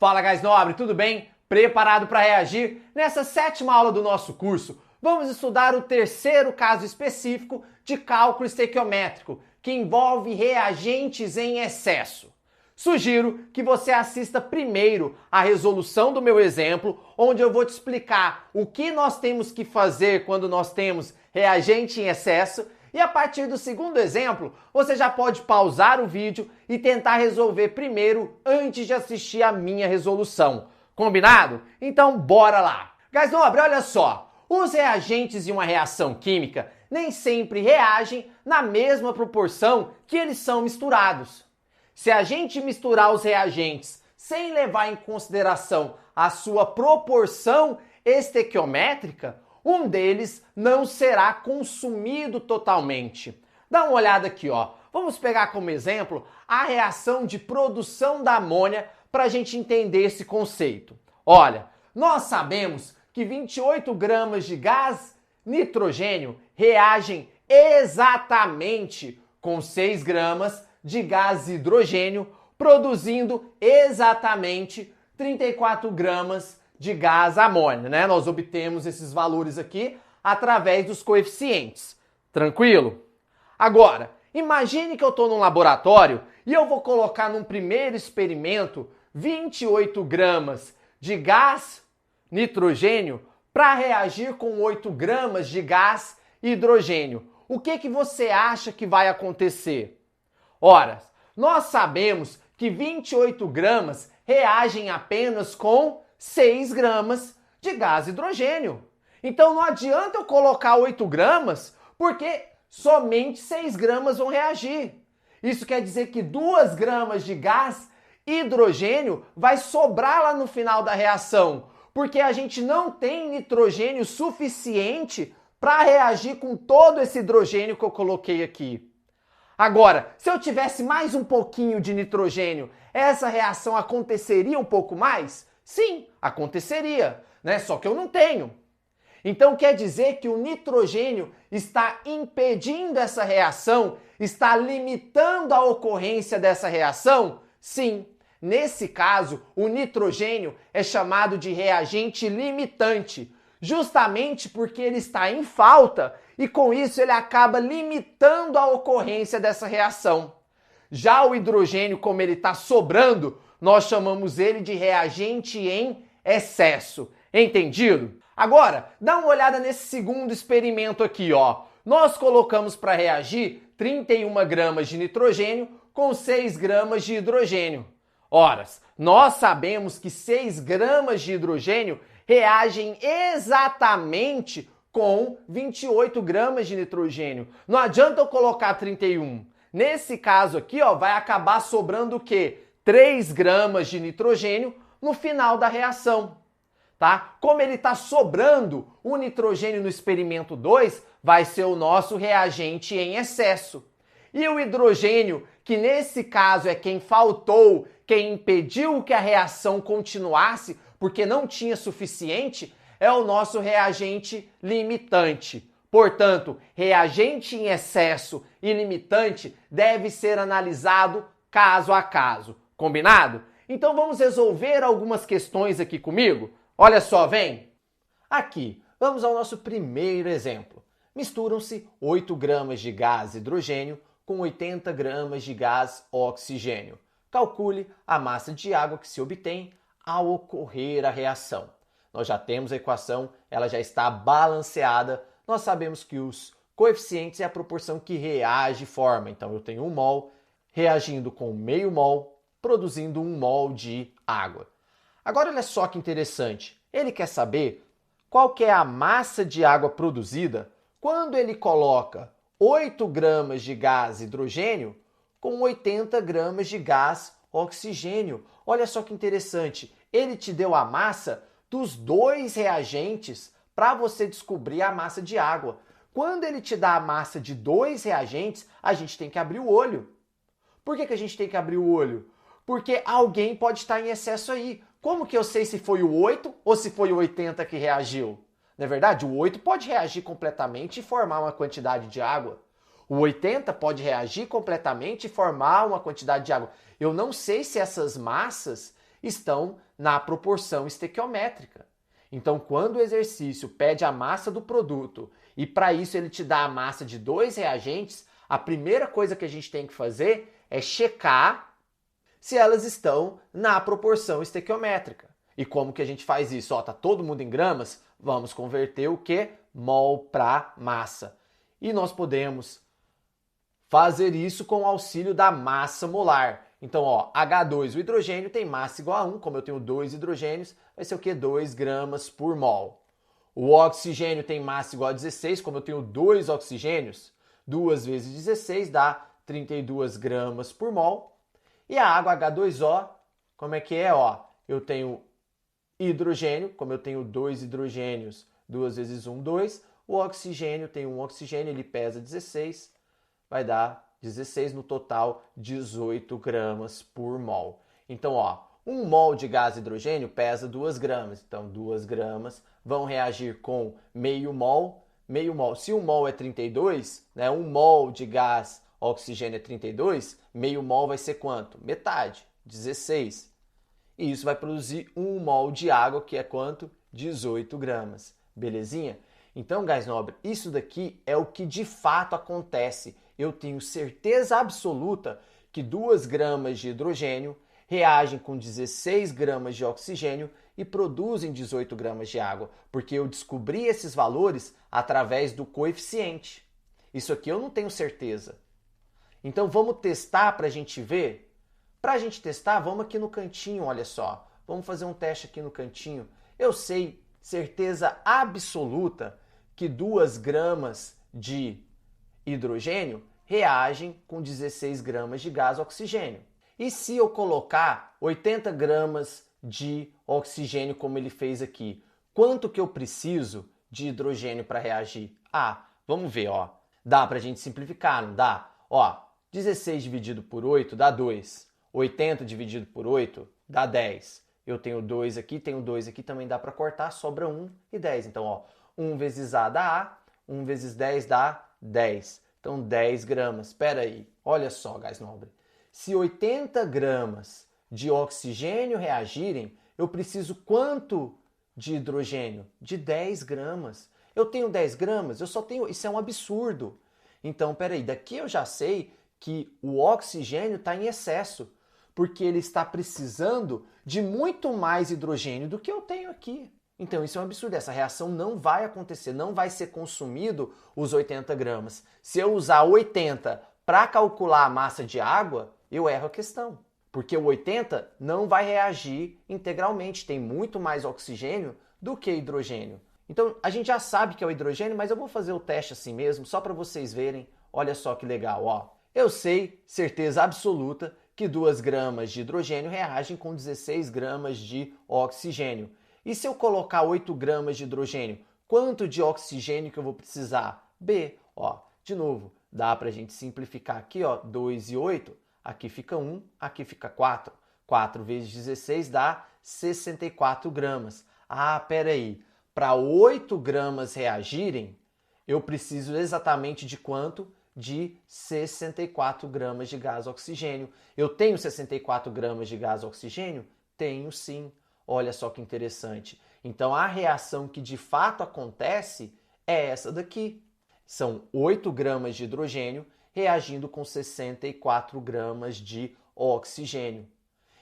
Fala, gás nobre, tudo bem? Preparado para reagir? Nessa sétima aula do nosso curso, vamos estudar o terceiro caso específico de cálculo estequiométrico, que envolve reagentes em excesso. Sugiro que você assista primeiro a resolução do meu exemplo, onde eu vou te explicar o que nós temos que fazer quando nós temos reagente em excesso, e a partir do segundo exemplo, você já pode pausar o vídeo e tentar resolver primeiro antes de assistir a minha resolução. Combinado? Então bora lá! Gás nobre, olha só, os reagentes em uma reação química nem sempre reagem na mesma proporção que eles são misturados. Se a gente misturar os reagentes sem levar em consideração a sua proporção estequiométrica, um deles não será consumido totalmente. Dá uma olhada aqui, ó. Vamos pegar como exemplo a reação de produção da amônia para a gente entender esse conceito. Olha, nós sabemos que 28 gramas de gás nitrogênio reagem exatamente com 6 gramas de gás hidrogênio, produzindo exatamente 34 gramas de gás amônia, né? Nós obtemos esses valores aqui através dos coeficientes. Tranquilo? Agora, imagine que eu estou num laboratório e eu vou colocar num primeiro experimento 28 gramas de gás nitrogênio para reagir com 8 gramas de gás hidrogênio. O que você acha que vai acontecer? Ora, nós sabemos que 28 gramas reagem apenas com 6 gramas de gás hidrogênio. Então não adianta eu colocar 8 gramas, porque somente 6 gramas vão reagir. Isso quer dizer que 2 gramas de gás hidrogênio vai sobrar lá no final da reação, porque a gente não tem nitrogênio suficiente para reagir com todo esse hidrogênio que eu coloquei aqui. Agora, se eu tivesse mais um pouquinho de nitrogênio, essa reação aconteceria um pouco mais? Sim, aconteceria, né? Só que eu não tenho. Então quer dizer que o nitrogênio está impedindo essa reação, está limitando a ocorrência dessa reação? Sim. Nesse caso, o nitrogênio é chamado de reagente limitante, justamente porque ele está em falta e com isso ele acaba limitando a ocorrência dessa reação. Já o hidrogênio, como ele está sobrando, nós chamamos ele de reagente em excesso. Entendido? Agora, dá uma olhada nesse segundo experimento aqui, ó. Nós colocamos para reagir 31 gramas de nitrogênio com 6 gramas de hidrogênio. Ora, nós sabemos que 6 gramas de hidrogênio reagem exatamente com 28 gramas de nitrogênio. Não adianta eu colocar 31. Nesse caso aqui, ó, vai acabar sobrando o quê? 3 gramas de nitrogênio no final da reação, tá? Como ele está sobrando o nitrogênio no experimento 2, vai ser o nosso reagente em excesso. E o hidrogênio, que nesse caso é quem faltou, quem impediu que a reação continuasse, porque não tinha suficiente, é o nosso reagente limitante. Portanto, reagente em excesso e limitante deve ser analisado caso a caso. Combinado? Então vamos resolver algumas questões aqui comigo? Olha só, vem! Aqui, vamos ao nosso primeiro exemplo. Misturam-se 8 gramas de gás hidrogênio com 80 gramas de gás oxigênio. Calcule a massa de água que se obtém ao ocorrer a reação. Nós já temos a equação, ela já está balanceada. Nós sabemos que os coeficientes é a proporção que reage e forma. Então eu tenho 1 mol reagindo com meio mol, produzindo 1 mol de água. Agora olha só que interessante. Ele quer saber qual que é a massa de água produzida quando ele coloca 8 gramas de gás hidrogênio com 80 gramas de gás oxigênio. Olha só que interessante. Ele te deu a massa dos 2 reagentes para você descobrir a massa de água. Quando ele te dá a massa de 2 reagentes, a gente tem que abrir o olho. Por que a gente tem que abrir o olho? Porque alguém pode estar em excesso aí. Como que eu sei se foi o 8 ou se foi o 80 que reagiu? Não é verdade? O 8 pode reagir completamente e formar uma quantidade de água. O 80 pode reagir completamente e formar uma quantidade de água. Eu não sei se essas massas estão na proporção estequiométrica. Então, quando o exercício pede a massa do produto e para isso ele te dá a massa de 2 reagentes, a primeira coisa que a gente tem que fazer é checar se elas estão na proporção estequiométrica. E como que a gente faz isso? Ó, tá todo mundo em gramas? Vamos converter o que? Mol para massa. E nós podemos fazer isso com o auxílio da massa molar. Então, ó, H2, o hidrogênio tem massa igual a 1, como eu tenho 2 hidrogênios, vai ser o que? 2 gramas por mol. O oxigênio tem massa igual a 16, como eu tenho 2 oxigênios, 2 vezes 16 dá 32 gramas por mol. E a água H2O, como é que é? Ó, eu tenho hidrogênio, como eu tenho 2 hidrogênios, 2 vezes 1, 2. O oxigênio tem um oxigênio, ele pesa 16, vai dar 16 no total, 18 gramas por mol. Então, ó, 1 mol de gás hidrogênio pesa 2 gramas. Então, 2 gramas vão reagir com meio mol. Meio mol. Se 1 mol é 32, né, 1 mol de gás oxigênio é 32, meio mol vai ser quanto? Metade, 16. E isso vai produzir 1 mol de água, que é quanto? 18 gramas. Belezinha? Então, gás nobre, isso daqui é o que de fato acontece. Eu tenho certeza absoluta que 2 gramas de hidrogênio reagem com 16 gramas de oxigênio e produzem 18 gramas de água, porque eu descobri esses valores através do coeficiente. Isso aqui eu não tenho certeza. Então vamos testar para a gente ver? Para a gente testar, vamos aqui no cantinho, olha só. Vamos fazer um teste aqui no cantinho. Eu sei, certeza absoluta, que 2 gramas de hidrogênio reagem com 16 gramas de gás oxigênio. E se eu colocar 80 gramas de oxigênio como ele fez aqui, quanto que eu preciso de hidrogênio para reagir? Ah, vamos ver, ó. Dá para a gente simplificar, não dá? Ó, 16 dividido por 8 dá 2. 80 dividido por 8 dá 10. Eu tenho 2 aqui, tenho 2 aqui, também dá para cortar, sobra 1 e 10. Então, ó, 1 vezes A dá A, 1 vezes 10 dá 10. Então, 10 gramas. Espera aí, olha só, gás nobre. Se 80 gramas de oxigênio reagirem, eu preciso quanto de hidrogênio? De 10 gramas. Eu tenho 10 gramas? Eu só tenho... Isso é um absurdo. Então, peraí, daqui eu já sei que o oxigênio está em excesso, porque ele está precisando de muito mais hidrogênio do que eu tenho aqui. Então, isso é um absurdo. Essa reação não vai acontecer, não vai ser consumido os 80 gramas. Se eu usar 80 para calcular a massa de água, eu erro a questão. Porque o 80 não vai reagir integralmente, tem muito mais oxigênio do que hidrogênio. Então, a gente já sabe que é o hidrogênio, mas eu vou fazer o teste assim mesmo, só para vocês verem. Olha só que legal, ó. Eu sei, certeza absoluta, que 2 gramas de hidrogênio reagem com 16 gramas de oxigênio. E se eu colocar 8 gramas de hidrogênio, quanto de oxigênio que eu vou precisar? B, ó, de novo, dá para a gente simplificar aqui, ó, 2 e 8, aqui fica 1, aqui fica 4. 4 vezes 16 dá 64 gramas. Ah, peraí, para 8 gramas reagirem, eu preciso exatamente de quanto? De 64 gramas de gás oxigênio. Eu tenho 64 gramas de gás oxigênio? Tenho sim. Olha só que interessante. Então a reação que de fato acontece é essa daqui. São 8 gramas de hidrogênio reagindo com 64 gramas de oxigênio.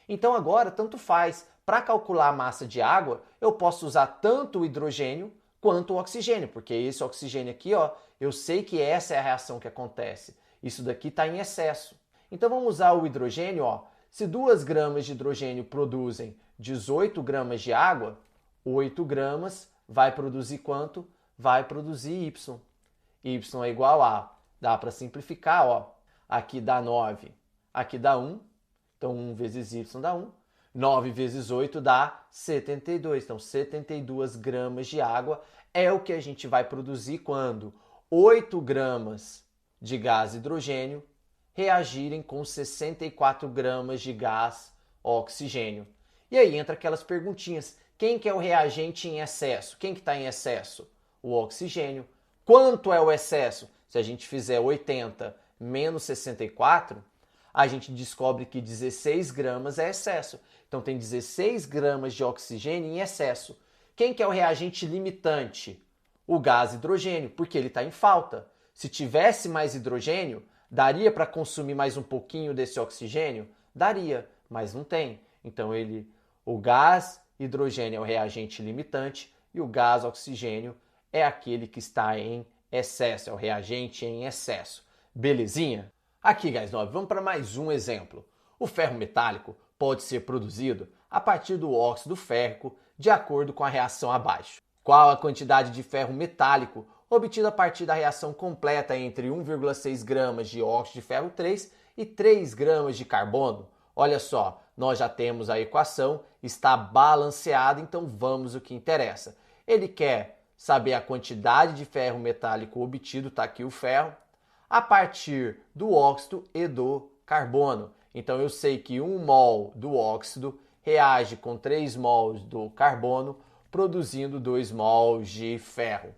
Então agora tanto faz. Para calcular a massa de água, eu posso usar tanto o hidrogênio quanto o oxigênio, porque esse oxigênio aqui, ó, eu sei que essa é a reação que acontece. Isso daqui está em excesso. Então vamos usar o hidrogênio, ó. Se 2 gramas de hidrogênio produzem 18 gramas de água, 8 gramas vai produzir quanto? Vai produzir Y. Y é igual a, dá para simplificar, ó. Aqui dá 9, aqui dá 1. Então 1 vezes Y dá 1. 9 vezes 8 dá 72. Então 72 gramas de água é o que a gente vai produzir quando 8 gramas de gás hidrogênio reagirem com 64 gramas de gás oxigênio. E aí entra aquelas perguntinhas. Quem que é o reagente em excesso? Quem que está em excesso? O oxigênio. Quanto é o excesso? Se a gente fizer 80 menos 64, a gente descobre que 16 gramas é excesso. Então tem 16 gramas de oxigênio em excesso. Quem que é o reagente limitante? O gás hidrogênio, porque ele está em falta. Se tivesse mais hidrogênio, daria para consumir mais um pouquinho desse oxigênio? Daria, mas não tem. Então o gás hidrogênio é o reagente limitante e o gás oxigênio é aquele que está em excesso, é o reagente em excesso. Belezinha? Aqui, Gás 9, vamos para mais um exemplo. O ferro metálico pode ser produzido a partir do óxido férrico de acordo com a reação abaixo. Qual a quantidade de ferro metálico obtida a partir da reação completa entre 1,6 gramas de óxido de ferro 3 e 3 gramas de carbono? Olha só, nós já temos a equação, está balanceada, então vamos ao que interessa. Ele quer saber a quantidade de ferro metálico obtido, está aqui o ferro, a partir do óxido e do carbono. Então eu sei que 1 mol do óxido reage com 3 mols do carbono, produzindo 2 mols de ferro.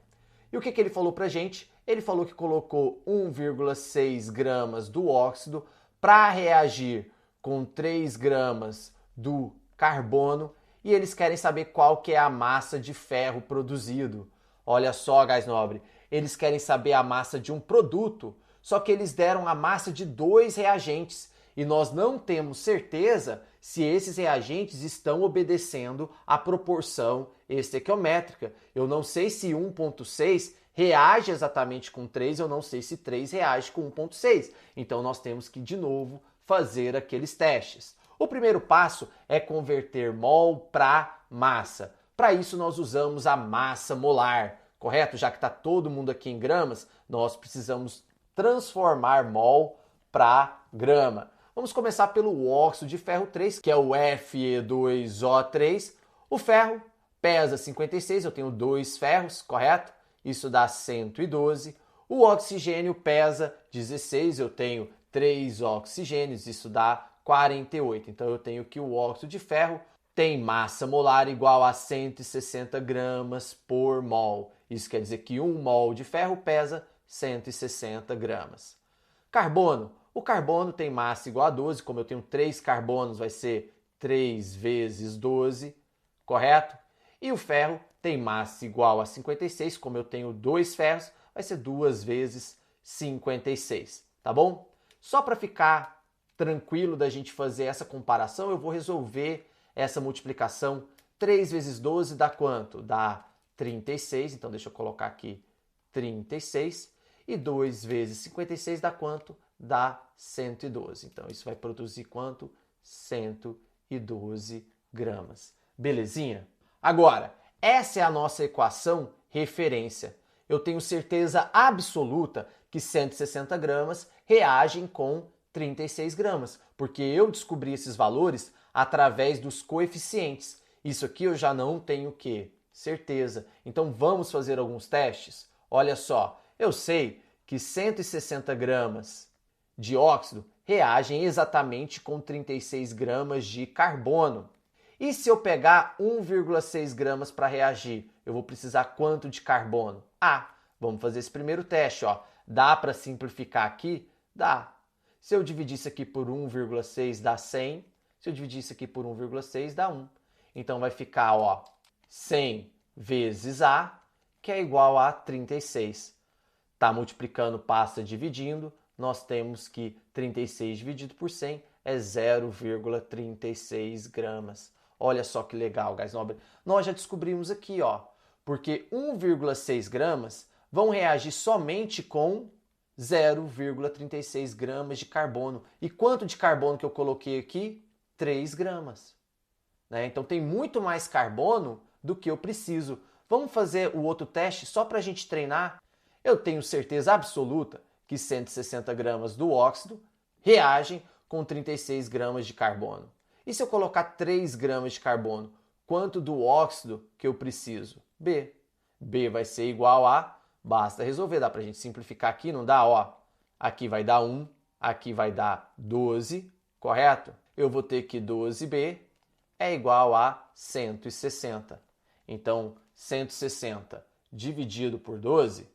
E o que ele falou para a gente? Ele falou que colocou 1,6 gramas do óxido para reagir com 3 gramas do carbono e eles querem saber qual que é a massa de ferro produzido. Olha só, Gás Nobre, eles querem saber a massa de um produto, só que eles deram a massa de 2 reagentes e nós não temos certeza se esses reagentes estão obedecendo à proporção estequiométrica. Eu não sei se 1,6 reage exatamente com 3, eu não sei se 3 reage com 1,6. Então nós temos que, de novo, fazer aqueles testes. O primeiro passo é converter mol para massa. Para isso nós usamos a massa molar, correto? Já que está todo mundo aqui em gramas, nós precisamos transformar mol para grama. Vamos começar pelo óxido de ferro 3, que é o Fe2O3. O ferro pesa 56, eu tenho 2 ferros, correto? Isso dá 112. O oxigênio pesa 16, eu tenho 3 oxigênios, isso dá 48. Então eu tenho que o óxido de ferro tem massa molar igual a 160 gramas por mol. Isso quer dizer que 1 mol de ferro pesa 160 gramas. Carbono. O carbono tem massa igual a 12, como eu tenho 3 carbonos, vai ser 3 vezes 12, correto? E o ferro tem massa igual a 56, como eu tenho 2 ferros, vai ser 2 vezes 56, tá bom? Só para ficar tranquilo da gente fazer essa comparação, eu vou resolver essa multiplicação. 3 vezes 12 dá quanto? Dá 36, então deixa eu colocar aqui 36. E 2 vezes 56 dá quanto? Dá 112. Então isso vai produzir quanto? 112 gramas. Belezinha? Agora, essa é a nossa equação referência. Eu tenho certeza absoluta que 160 gramas reagem com 36 gramas, porque eu descobri esses valores através dos coeficientes. Isso aqui eu já não tenho o quê? Certeza. Então vamos fazer alguns testes? Olha só, eu sei que 160 gramas de óxido reagem exatamente com 36 gramas de carbono. E se eu pegar 1,6 gramas para reagir, eu vou precisar quanto de carbono? Vamos fazer esse primeiro teste. Ó. Dá para simplificar aqui? Dá. Se eu dividir isso aqui por 1,6 dá 100. Se eu dividir isso aqui por 1,6 dá 1. Então vai ficar 100 vezes A, que é igual a 36. Está multiplicando, passa dividindo. Nós temos que 36 dividido por 100 é 0,36 gramas. Olha só que legal, Gás Nobre. Nós já descobrimos aqui, porque 1,6 gramas vão reagir somente com 0,36 gramas de carbono. E quanto de carbono que eu coloquei aqui? 3 gramas. Né? Então tem muito mais carbono do que eu preciso. Vamos fazer o outro teste só para a gente treinar? Eu tenho certeza absoluta que 160 gramas do óxido reagem com 36 gramas de carbono. E se eu colocar 3 gramas de carbono, quanto do óxido que eu preciso? B. B vai ser igual a... Basta resolver, dá para a gente simplificar aqui, não dá? Aqui vai dar 1, aqui vai dar 12, correto? Eu vou ter que 12B é igual a 160. Então, 160 dividido por 12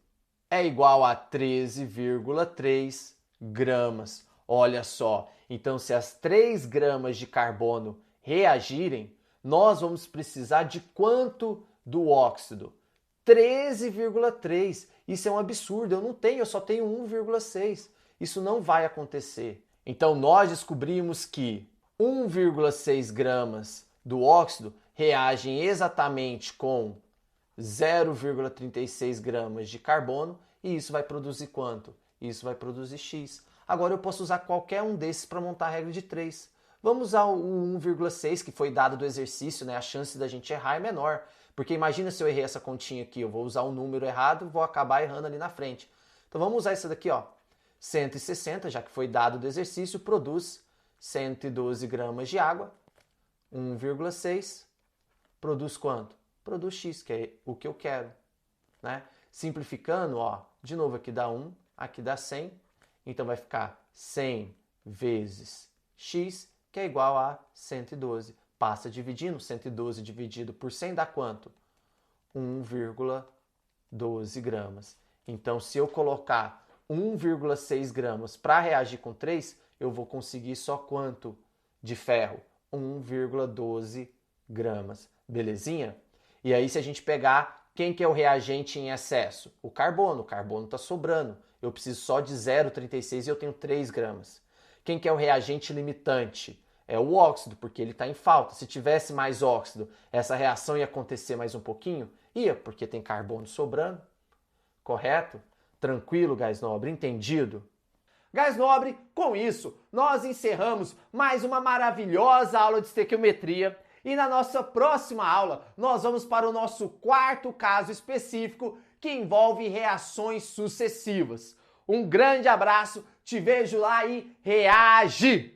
é igual a 13,3 gramas. Olha só, então se as 3 gramas de carbono reagirem, nós vamos precisar de quanto do óxido? 13,3. Isso é um absurdo, eu só tenho 1,6. Isso não vai acontecer. Então nós descobrimos que 1,6 gramas do óxido reagem exatamente com 0,36 gramas de carbono e isso vai produzir quanto? Isso vai produzir X. Agora eu posso usar qualquer um desses para montar a regra de 3. Vamos usar o 1,6 que foi dado do exercício, né? A chance da gente errar é menor. Porque imagina se eu errei essa continha aqui, eu vou usar um número errado, vou acabar errando ali na frente. Então vamos usar isso daqui, ó. 160, já que foi dado do exercício, produz 112 gramas de água. 1,6 produz quanto? Produz X, que é o que eu quero. Né? Simplificando, ó, de novo aqui dá 1, aqui dá 100. Então vai ficar 100 vezes X, que é igual a 112. Passa dividindo, 112 dividido por 100 dá quanto? 1,12 gramas. Então, se eu colocar 1,6 gramas para reagir com 3, eu vou conseguir só quanto de ferro? 1,12 gramas. Belezinha? E aí, se a gente pegar quem que é o reagente em excesso? O carbono está sobrando. Eu preciso só de 0,36 e eu tenho 3 gramas. Quem que é o reagente limitante? É o óxido, porque ele está em falta. Se tivesse mais óxido, essa reação ia acontecer mais um pouquinho? Ia, porque tem carbono sobrando. Correto? Tranquilo, gás nobre? Entendido? Gás nobre, com isso, nós encerramos mais uma maravilhosa aula de estequiometria. E na nossa próxima aula, nós vamos para o nosso quarto caso específico que envolve reações sucessivas. Um grande abraço, te vejo lá e reage!